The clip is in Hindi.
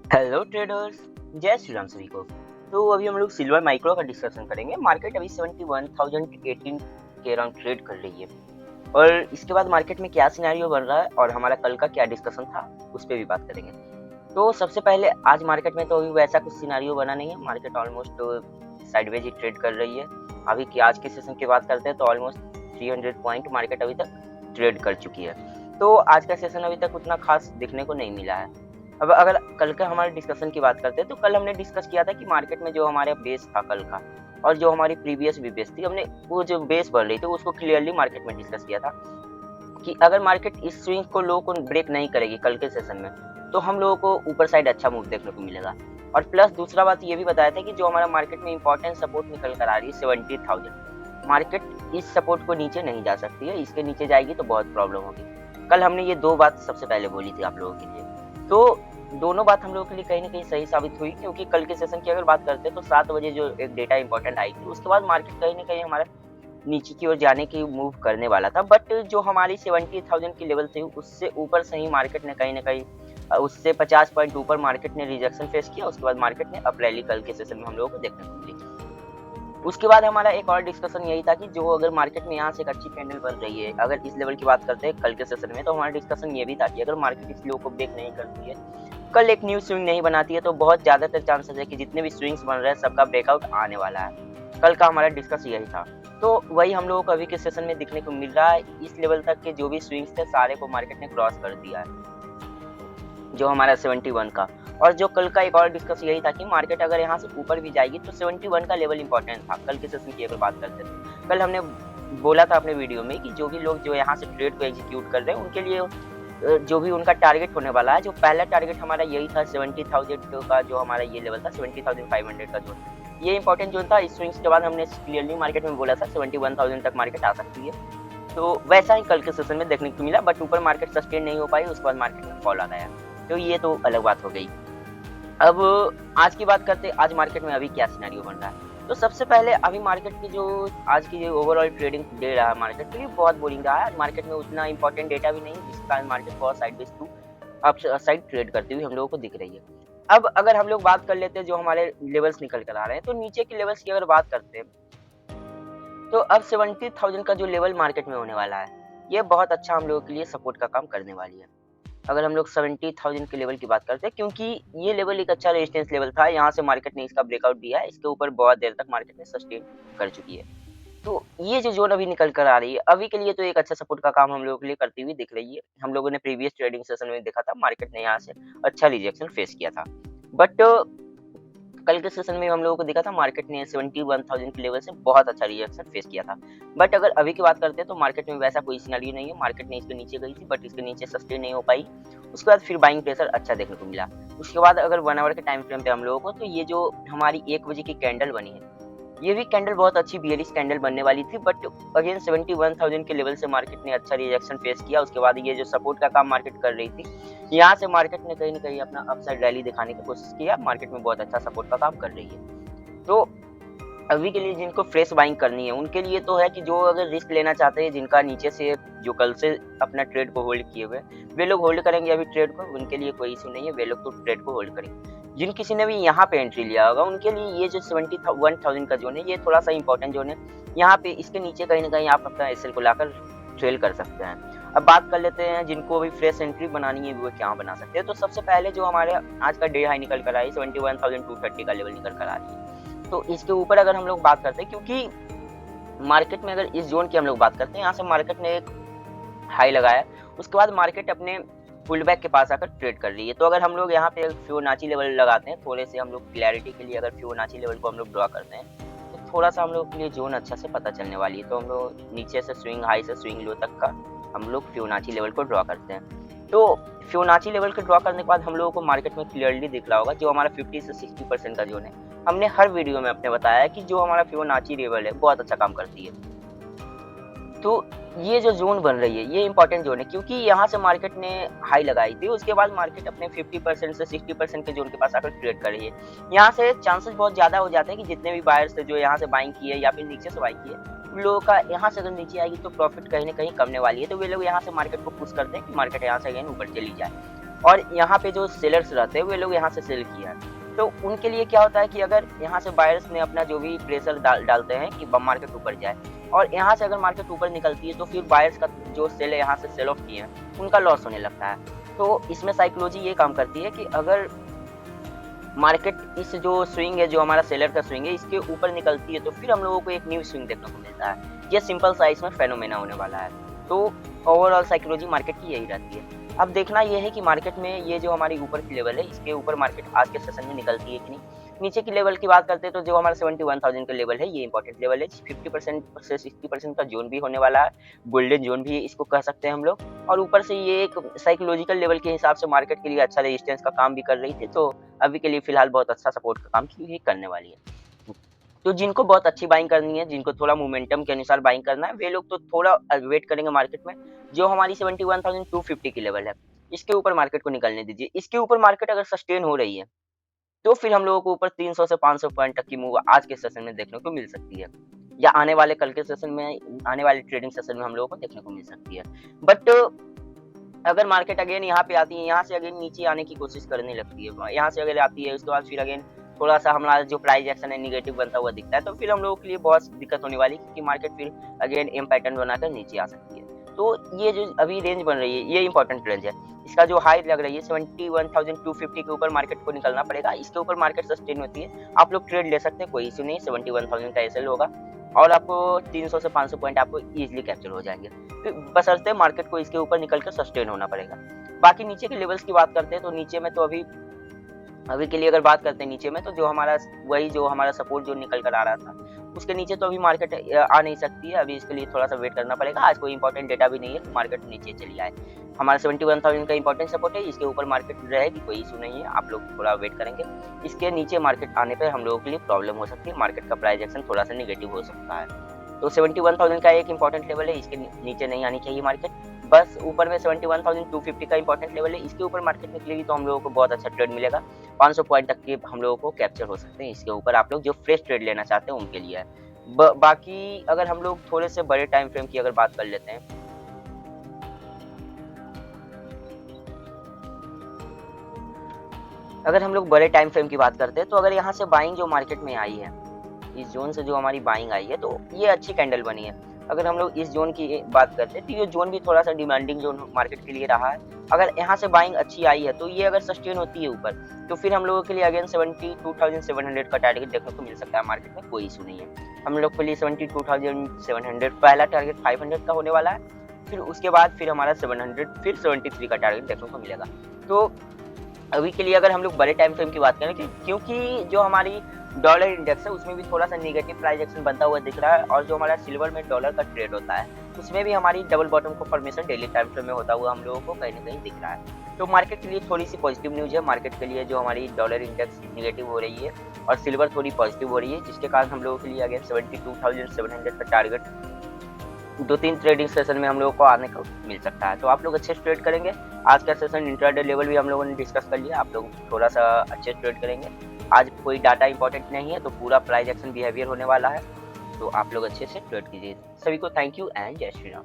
हेलो ट्रेडर्स, जय श्री राम सभी को। तो अभी हम लोग सिल्वर माइक्रो का डिस्कशन करेंगे। मार्केट अभी 71,018 के अराउंड ट्रेड कर रही है और इसके बाद मार्केट में क्या सिनेरियो बन रहा है और हमारा कल का क्या डिस्कशन था उस पर भी बात करेंगे। तो सबसे पहले आज मार्केट में तो अभी वैसा कुछ सिनेरियो बना नहीं है। मार्केट ऑलमोस्ट साइडवेज ही ट्रेड कर रही है। अभी की आज के सेशन की बात करते हैं तो ऑलमोस्ट 300 पॉइंट मार्केट अभी तक ट्रेड कर चुकी है। तो आज का सेशन अभी तक उतना खास देखने को नहीं मिला है। अब अगर कल का हमारे डिस्कशन की बात करते हैं तो कल हमने डिस्कस किया था कि मार्केट में जो हमारे बेस था कल का और जो हमारी प्रीवियस भी बेस थी, हमने वो जो बेस बढ़ रही थी उसको क्लियरली मार्केट में डिस्कस किया था कि अगर मार्केट इस स्विंग को लो को ब्रेक नहीं करेगी कल के सेशन में तो हम लोगों को ऊपर साइड अच्छा मूव देखने को मिलेगा। और प्लस दूसरा बात ये भी बताया था कि जो हमारा मार्केट में इंपॉर्टेंट सपोर्ट निकल कर आ रही है 70,000, मार्केट इस सपोर्ट को नीचे नहीं जा सकती है। इसके नीचे जाएगी तो बहुत प्रॉब्लम होगी। कल हमने ये दो बात सबसे पहले बोली थी आप लोगों के लिए। तो दोनों बात हम लोगों के लिए कहीं ना कहीं सही साबित हुई, क्योंकि कल के सेशन की अगर बात करते हैं तो 7 बजे जो एक डेटा इंपॉर्टेंट आई थी उसके बाद मार्केट कहीं ना कहीं हमारा नीचे की ओर जाने की मूव करने वाला था। बट जो हमारी 70,000 की लेवल थी उससे ऊपर से ही मार्केट ने कहीं ना कहीं उससे 50 पॉइंट ऊपर मार्केट ने रिजेक्शन फेस किया। उसके बाद मार्केट ने अप रैली कल के सेशन में हम लोगों को देखने को मिली। उसके बाद हमारा एक और डिस्कशन यही था कि जो अगर मार्केट में यहाँ से एक अच्छी कैंडल बन रही है, अगर इस लेवल की बात करते हैं कल के सेशन में, तो हमारा डिस्कशन ये भी था कि अगर मार्केट इस लो को ब्रेक नहीं करती है, कल एक न्यू स्विंग नहीं बनाती है, तो बहुत ज्यादातर चांसेस है कि जितने भी स्विंग्स बन रहे हैं सबका ब्रेकआउट आने वाला है। कल का हमारा डिस्कस यही था। तो वही हम लोगों को अभी के सेशन में दिखने को मिल रहा है। इस लेवल तक के जो भी स्विंग्स थे सारे को मार्केट ने क्रॉस कर दिया है, जो हमारा 71 का। और जो कल का एक और डिस्कस यही था कि मार्केट अगर यहाँ से ऊपर भी जाएगी तो 71 का लेवल इंपॉर्टेंट था। कल के सेशन की अगर बात करते थे, कल हमने बोला था अपने वीडियो में कि जो भी लोग जो यहाँ से ट्रेड को एग्जीक्यूट कर रहे हैं उनके लिए जो भी उनका टारगेट होने वाला है, जो पहला टारगेट हमारा यही था 70,000 का, जो हमारा ये लेवल था 70,500 का जोन, ये इंपॉर्टेंट जोन था। इस स्विंग्स के बाद हमने क्लियरली मार्केट में बोला था 71,000 तक मार्केट आ सकती है। तो वैसा ही कल के सेशन में देखने को मिला, बट ऊपर मार्केट सस्टेन नहीं हो पाई, उसके बाद मार्केट में फॉल आ गया। तो ये तो अलग बात हो गई। अब आज की बात करते हैं, आज मार्केट में अभी क्या सिनेरियो बन रहा है। तो सबसे पहले अभी मार्केट की जो आज की जो ओवरऑल ट्रेडिंग डे रहा है मार्केट के लिए बहुत बोरिंग रहा है। मार्केट में उतना इंपॉर्टेंट डेटा भी नहीं, जिसके कारण मार्केट बहुत sideways to upside trade करती हुई हम लोगों को दिख रही है। अब अगर हम लोग बात कर लेते हैं जो हमारे लेवल्स निकल कर आ रहे हैं, तो नीचे के लेवल्स की अगर बात करते हैं तो अब 70,000 का जो लेवल मार्केट में होने वाला है, ये बहुत अच्छा हम लोगों के लिए सपोर्ट का काम करने वाली है। अगर हम लोग 70,000 के लेवल की बात करते हैं, क्योंकि ये लेवल एक अच्छा रेजिस्टेंस लेवल था, यहाँ से मार्केट ने इसका ब्रेकआउट दिया है, इसके ऊपर बहुत देर तक मार्केट ने सस्टेन कर चुकी है। तो ये जो जोन अभी निकल कर आ रही है, अभी के लिए तो एक अच्छा सपोर्ट का काम हम लोगों के लिए करती हुई दिख रही है। हम लोगों ने प्रीवियस ट्रेडिंग सेशन में देखा था मार्केट ने यहाँ से अच्छा रिजेक्शन फेस किया था। बट कल के सेशन में हम लोगों को देखा था मार्केट ने 71,000 के लेवल से बहुत अच्छा रिएक्शन फेस किया था। बट अगर अभी की बात करते हैं तो मार्केट में वैसा कोई सिनेरियो नहीं है। मार्केट ने इसके नीचे गई थी बट इसके नीचे सस्टेन नहीं हो पाई। उसके बाद फिर बाइंग प्रेशर अच्छा देखने को मिला। उसके बाद अगर 1 आवर के टाइम फ्रेम पे हम लोगों को, तो ये जो हमारी 1 बजे की कैंडल बनी है, ये भी कैंडल बहुत अच्छी बियरिश कैंडल बनने वाली थी। बट अगेन 71,000 के लेवल से मार्केट ने अच्छा रिजेक्शन फेस किया। उसके बाद ये जो सपोर्ट का काम मार्केट कर रही थी, यहाँ से मार्केट ने कहीं ना कहीं अपना अपसाइड रैली दिखाने की कोशिश किया। मार्केट में बहुत अच्छा सपोर्ट का काम कर रही है। तो अभी के लिए जिनको फ्रेश बाइंग करनी है उनके लिए तो है कि जो अगर रिस्क लेना चाहते हैं, जिनका नीचे से जो कल से अपना ट्रेड को होल्ड किए हुए, वे लोग होल्ड करेंगे अभी ट्रेड को, उनके लिए कोई इशू नहीं है, वे लोग तो ट्रेड को होल्ड करेंगे। जिन किसी ने भी यहाँ पे एंट्री लिया होगा उनके लिए ये जो 71,000 का जोन है, ये थोड़ा सा इंपॉर्टेंट जोन है। यहाँ पे इसके नीचे कहीं ना कहीं आप अपना एसएल को लाकर ट्रेल कर सकते हैं। अब बात कर लेते हैं जिनको अभी फ्रेश एंट्री बनानी है वो क्या बना सकते हैं। तो सबसे पहले जो हमारे आज का डे हाई निकल कर आई 71,230 का लेवल निकल कर आ रही है, तो इसके ऊपर अगर हम लोग बात करते हैं, क्योंकि मार्केट में अगर इस जोन की हम लोग बात करते हैं, यहाँ से मार्केट ने एक हाई लगाया, उसके बाद मार्केट अपने पुल बैक के पास आकर ट्रेड कर रही है। तो अगर हम लोग यहाँ पे फिबोनाची लेवल लगाते हैं, थोड़े से हम लोग क्लैरिटी के लिए अगर फिबोनाची लेवल को हम लोग ड्रॉ करते हैं, तो थोड़ा सा हम लोग के लिए जोन अच्छा से पता चलने वाली है। तो हम लोग नीचे से स्विंग हाई से स्विंग लो तक का हम लोग फिबोनाची लेवल को ड्रॉ करते हैं। तो फिबोनाची लेवल को ड्रॉ करने के बाद हम लोगों को मार्केट में क्लियरली दिख रहा होगा जो हमारा 50 से 60% का जोन है। हमने हर वीडियो में अपने बताया है कि जो हमारा फिबोनाची लेवल है बहुत अच्छा काम करती है। तो ये जो जोन बन रही है ये इंपॉर्टेंट जोन है, क्योंकि यहाँ से मार्केट ने हाई लगाई थी, उसके बाद मार्केट अपने 50% से 60% के जोन के पास आकर ट्रेड कर रही है। यहाँ से चांसेस बहुत ज़्यादा हो जाते हैं कि जितने भी बायर्स थे जो यहाँ से बाइंग किए या फिर नीचे से बाइंग किए, उन लोगों का यहाँ से अगर नीचे आएगी तो प्रॉफिट कहीं ना कहीं कमने वाली है। तो वे लोग यहाँ से मार्केट को पुश करते हैं कि मार्केट यहाँ से अगेन ऊपर चली जाए। और यहाँ पे जो सेलर्स रहते हैं वे लोग यहाँ से सेल किया है। तो उनके लिए क्या होता है कि अगर यहाँ से बायर्स ने अपना जो भी प्रेशर डालते हैं कि मार्केट ऊपर जाए, और यहाँ से अगर मार्केट ऊपर निकलती है तो फिर बायर्स का जो सेल है यहाँ से सेल ऑफ किए हैं उनका लॉस होने लगता है। तो इसमें साइकोलॉजी ये काम करती है कि अगर मार्केट इस जो स्विंग है, जो हमारा सेलर का स्विंग है, इसके ऊपर निकलती है तो फिर हम लोगों को एक न्यू स्विंग देखने को मिलता है। ये सिंपल सा इसमें फेनोमेना होने वाला है। तो ओवरऑल साइकोलॉजी मार्केट की यही रहती है। अब देखना ये है कि मार्केट में ये जो हमारी ऊपर की लेवल है, इसके ऊपर मार्केट आज के सेशन में निकलती है कि नहीं। नीचे की लेवल की बात करते हैं तो जो हमारा 71,000 का लेवल है, ये इंपॉर्टेंट लेवल है। 50% से 60% का जोन भी होने वाला है, गोल्डन जोन भी इसको कह सकते हैं हम लोग। और ऊपर से ये एक साइकोलॉजिकल लेवल के हिसाब से मार्केट के लिए अच्छा रेजिस्टेंस का काम भी कर रही थी। तो अभी के लिए फिलहाल बहुत अच्छा सपोर्ट का काम की करने वाली है। तो जिनको बहुत अच्छी बाइंग करनी है, जिनको थोड़ा मोमेंटम के अनुसार बाइंग करना है, वे लोग तो थोड़ा वेट करेंगे मार्केट में। जो हमारी 71,250 की लेवल है, इसके ऊपर मार्केट को निकलने दीजिए। इसके ऊपर मार्केट अगर सस्टेन हो रही है तो फिर हम लोगों को ऊपर 300 से 500 पॉइंट तक की मूव आज के सेशन में देखने को मिल सकती है, या आने वाले कल के सेशन में, आने वाले ट्रेडिंग सेशन में हम लोगों को देखने को मिल सकती है। बट अगर मार्केट अगेन यहाँ पे आती है, यहाँ से अगेन नीचे आने की कोशिश करने लगती है, यहाँ से अगर आती है उसके बाद फिर अगेन थोड़ा सा हमारा जो प्राइस एक्शन है निगेटिव बनता हुआ दिखता है, तो फिर हम लोगों के लिए बहुत दिक्कत होने वाली, क्योंकि मार्केट फिर अगेन एम पैटर्न बनाकर नीचे आ सकती है। तो ये जो अभी रेंज बन रही है, ये इंपॉर्टेंट रेंज है। इसका जो हाई लग रही है 71,250 के ऊपर मार्केट को निकलना पड़ेगा। इसके ऊपर मार्केट सस्टेन होती है, आप लोग ट्रेड ले सकते हैं, कोई इशू नहीं। 71,000 का एसएल होगा और आपको 300 से 500 पॉइंट आपको इजीली कैप्चर हो जाएंगे। तो बशर्ते मार्केट को इसके ऊपर निकल कर सस्टेन होना पड़ेगा। बाकी नीचे के लेवल्स की बात करते हैं तो नीचे में तो अभी के लिए अगर बात करते हैं नीचे में, तो जो हमारा सपोर्ट जो निकल कर आ रहा था, उसके नीचे तो अभी मार्केट आ नहीं सकती है। अभी इसके लिए थोड़ा सा वेट करना पड़ेगा। आज कोई इंपॉर्टेंट डेटा भी नहीं है कि मार्केट नीचे चली आए। हमारा 71,000 का इंपॉर्टेंट सपोर्ट है, इसके ऊपर मार्केट रहेगी, कोई इशू नहीं है। आप लोग थोड़ा वेट करेंगे। इसके नीचे मार्केट आने पर हम लोगों के लिए प्रॉब्लम हो सकती है, मार्केट का प्राइस एक्शन थोड़ा सा निगेटिव हो सकता है। तो 71,000 का एक इंपॉर्टेंट लेवल है, इसके नीचे नहीं आनी चाहिए मार्केट। बस ऊपर में 71,250 का इंपॉर्टेंट लेवल है, इसके ऊपर मार्केट निकलेगी तो हम लोगों को बहुत अच्छा ट्रेड मिलेगा। 500 पॉइंट तक के हम लोगों को कैप्चर हो सकते हैं। इसके ऊपर आप लोग जो फ्रेश ट्रेड लेना चाहते हैं उनके लिए है। बाकी अगर हम लोग थोड़े से बड़े टाइम फ्रेम की अगर बात कर लेते हैं, अगर हम लोग बड़े टाइम फ्रेम की बात करते हैं, तो अगर यहाँ से बाइंग जो मार्केट में आई है, इस जोन से जो हमारी बाइंग आई है, तो ये अच्छी कैंडल बनी है। अगर हम लोग इस जोन की बात करते हैं तो ये जोन भी थोड़ा सा डिमांडिंग जोन मार्केट के लिए रहा है। अगर यहाँ से बाइंग अच्छी आई है तो ये अगर सस्टेन होती है ऊपर, तो फिर हम लोगों के लिए अगेन 72,700 का टारगेट देखने को मिल सकता है मार्केट में, कोई इशू नहीं है। हम लोग के लिए 72,700 पहला टारगेट 500 का होने वाला है, फिर उसके बाद फिर हमारा 700, फिर 73 का टारगेट देखने को मिलेगा। तो अभी के लिए अगर हम लोग बड़े टाइम फ्रेम की बात करें, क्योंकि जो हमारी डॉलर इंडेक्स है उसमें भी थोड़ा सा नेगेटिव प्राइस एक्शन बनता हुआ दिख रहा है, और जो हमारा सिल्वर में डॉलर का ट्रेड होता है उसमें भी हमारी डबल बॉटम को फॉर्मेशन डेली टाइम फ्रेम में होता हुआ हम लोगों को कहीं ना कहीं दिख रहा है। तो मार्केट के लिए थोड़ी सी पॉजिटिव न्यूज है। मार्केट के लिए जो हमारी डॉलर इंडेक्स नेगेटिव हो रही है और सिल्वर थोड़ी पॉजिटिव हो रही है, जिसके कारण हम लोगों के लिए अगेन 72,700 का टारगेट 2-3 ट्रेडिंग सेशन में हम लोगों को आने को मिल सकता है। तो आप लोग अच्छे से ट्रेड करेंगे। आज का सेशन इंट्राडे लेवल भी हम लोगों ने डिस्कस कर लिया, आप लोग थोड़ा सा अच्छे से ट्रेड करेंगे। आज कोई डाटा इंपॉर्टेंट नहीं है, तो पूरा प्राइस एक्शन बिहेवियर होने वाला है, तो आप लोग अच्छे से ट्रेड कीजिए। सभी को थैंक यू एंड जय श्री राम।